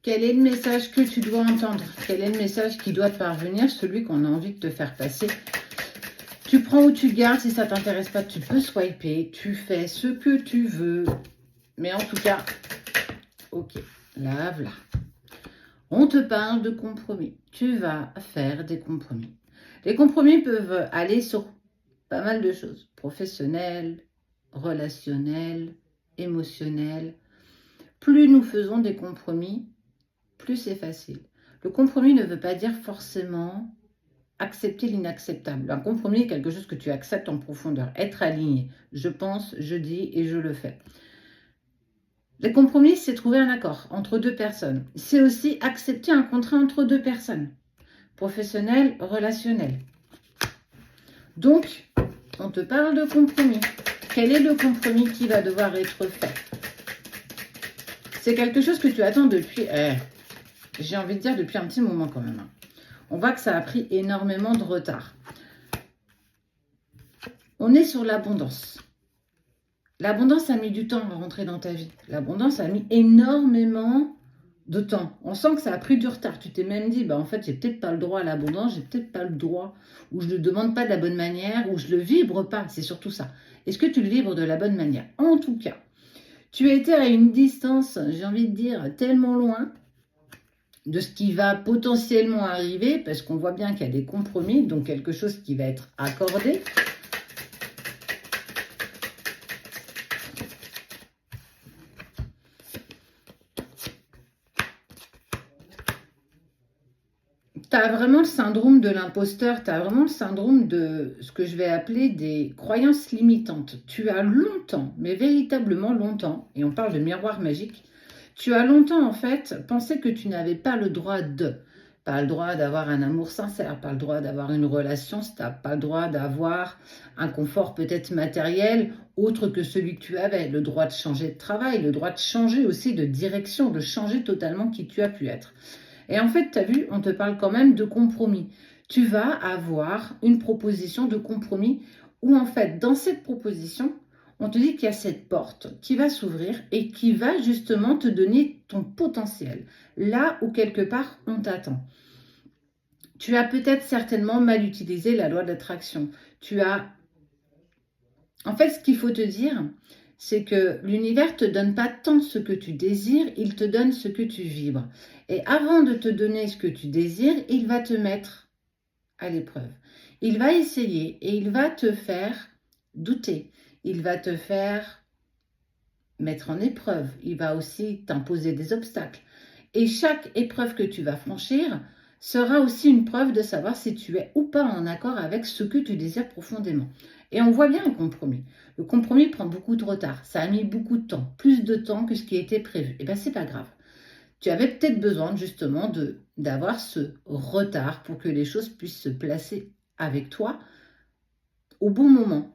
Quel est le message que tu dois entendre? Quel est le message qui doit te parvenir? Celui qu'on a envie de te faire passer. Tu prends ou tu gardes. Si ça ne t'intéresse pas, tu peux swiper. Tu fais ce que tu veux. Mais en tout cas, ok, là, voilà. On te parle de compromis. Tu vas faire des compromis. Les compromis peuvent aller sur pas mal de choses. Professionnelles, relationnelles, émotionnelles. Plus nous faisons des compromis, plus c'est facile. Le compromis ne veut pas dire forcément accepter l'inacceptable. Un compromis est quelque chose que tu acceptes en profondeur. Être aligné. Je pense, je dis et je le fais. Les compromis, c'est trouver un accord entre deux personnes. C'est aussi accepter un contrat entre deux personnes. Professionnel, relationnel. Donc, on te parle de compromis. Quel est le compromis qui va devoir être fait? C'est quelque chose que tu attends depuis, j'ai envie de dire depuis un petit moment quand même. On voit que ça a pris énormément de retard. On est sur l'abondance. L'abondance a mis du temps à rentrer dans ta vie. L'abondance a mis énormément de temps. On sent que ça a pris du retard. Tu t'es même dit, en fait, j'ai peut-être pas le droit à l'abondance, j'ai peut-être pas le droit, ou je ne le demande pas de la bonne manière, ou je le vibre pas. C'est surtout ça. Est-ce que tu le vibres de la bonne manière? En tout cas, tu étais à une distance, j'ai envie de dire, tellement loin de ce qui va potentiellement arriver, parce qu'on voit bien qu'il y a des compromis, donc quelque chose qui va être accordé. Tu as vraiment le syndrome de l'imposteur, tu as vraiment le syndrome de ce que je vais appeler des croyances limitantes. Tu as longtemps, mais véritablement longtemps, et on parle de miroir magique, tu as longtemps en fait pensé que tu n'avais pas le droit de. Pas le droit d'avoir un amour sincère, pas le droit d'avoir une relation stable, pas le droit d'avoir un confort peut-être matériel autre que celui que tu avais, le droit de changer de travail, le droit de changer aussi de direction, de changer totalement qui tu as pu être. Et en fait, tu as vu, on te parle quand même de compromis. Tu vas avoir une proposition de compromis où en fait, dans cette proposition, on te dit qu'il y a cette porte qui va s'ouvrir et qui va justement te donner ton potentiel. Là où quelque part, on t'attend. Tu as peut-être certainement mal utilisé la loi d'attraction. En fait, ce qu'il faut te dire, c'est que l'univers ne te donne pas tant ce que tu désires, il te donne ce que tu vibres. Et avant de te donner ce que tu désires, il va te mettre à l'épreuve. Il va essayer et il va te faire douter. Il va te faire mettre en épreuve. Il va aussi t'imposer des obstacles. Et chaque épreuve que tu vas franchir sera aussi une preuve de savoir si tu es ou pas en accord avec ce que tu désires profondément. Et on voit bien le compromis. Le compromis prend beaucoup de retard. Ça a mis beaucoup de temps, plus de temps que ce qui était prévu. Et bien, c'est pas grave. Tu avais peut-être besoin justement d'avoir ce retard pour que les choses puissent se placer avec toi au bon moment.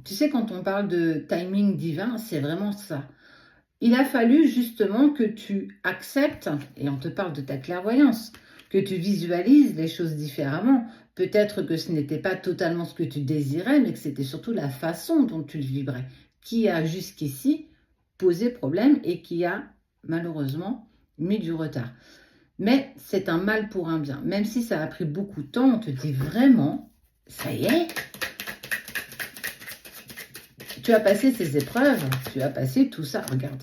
Tu sais, quand on parle de timing divin, c'est vraiment ça. Il a fallu justement que tu acceptes, et on te parle de ta clairvoyance, que tu visualises les choses différemment. Peut-être que ce n'était pas totalement ce que tu désirais, mais que c'était surtout la façon dont tu le vibrais, qui a jusqu'ici posé problème et qui a malheureusement mis du retard. Mais c'est un mal pour un bien. Même si ça a pris beaucoup de temps, on te dit vraiment, ça y est, tu as passé ces épreuves, tu as passé tout ça, regarde.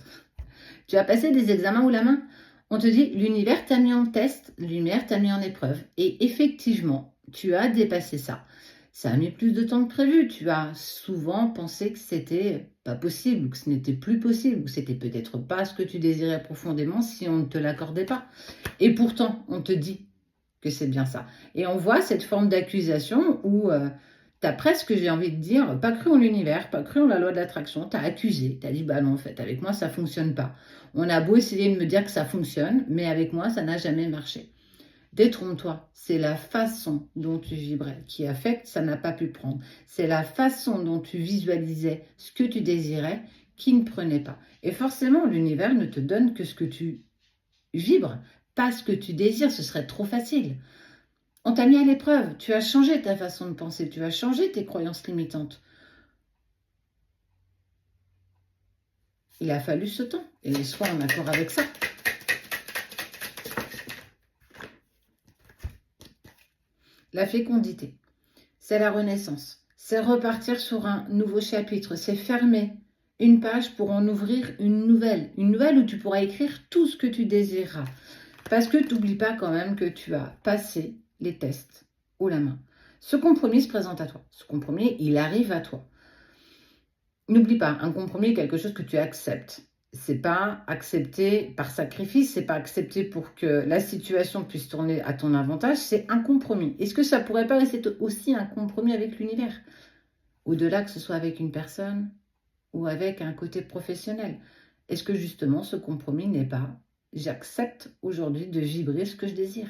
Tu as passé des examens ou la main. On te dit, l'univers t'a mis en test, l'univers t'a mis en épreuve. Et effectivement, tu as dépassé ça. Ça a mis plus de temps que prévu. Tu as souvent pensé que c'était pas possible, ou que ce n'était plus possible, ou que c'était peut-être pas ce que tu désirais profondément si on ne te l'accordait pas. Et pourtant, on te dit que c'est bien ça. Et on voit cette forme d'accusation où tu as presque, j'ai envie de dire, pas cru en l'univers, pas cru en la loi de l'attraction, tu as accusé, tu as dit, bah non, en fait, avec moi, ça fonctionne pas. On a beau essayer de me dire que ça fonctionne, mais avec moi, ça n'a jamais marché. Détrompe-toi, c'est la façon dont tu vibrais qui a fait que ça n'a pas pu prendre. C'est la façon dont tu visualisais ce que tu désirais qui ne prenait pas. Et forcément, l'univers ne te donne que ce que tu vibres, pas ce que tu désires, ce serait trop facile. On t'a mis à l'épreuve, tu as changé ta façon de penser, tu as changé tes croyances limitantes. Il a fallu ce temps, et sois en accord avec ça. la fécondité, c'est la renaissance, c'est repartir sur un nouveau chapitre, c'est fermer une page pour en ouvrir une nouvelle où tu pourras écrire tout ce que tu désireras. Parce que tu n'oublies pas quand même que tu as passé les tests haut la main. Ce compromis se présente à toi. Ce compromis, il arrive à toi. N'oublie pas, un compromis est quelque chose que tu acceptes. C'est pas accepté par sacrifice, c'est pas accepté pour que la situation puisse tourner à ton avantage, c'est un compromis. Est-ce que ça pourrait pas rester aussi un compromis avec l'univers? Au-delà que ce soit avec une personne ou avec un côté professionnel. Est-ce que justement ce compromis n'est pas j'accepte aujourd'hui de vibrer ce que je désire?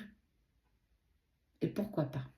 Et pourquoi pas?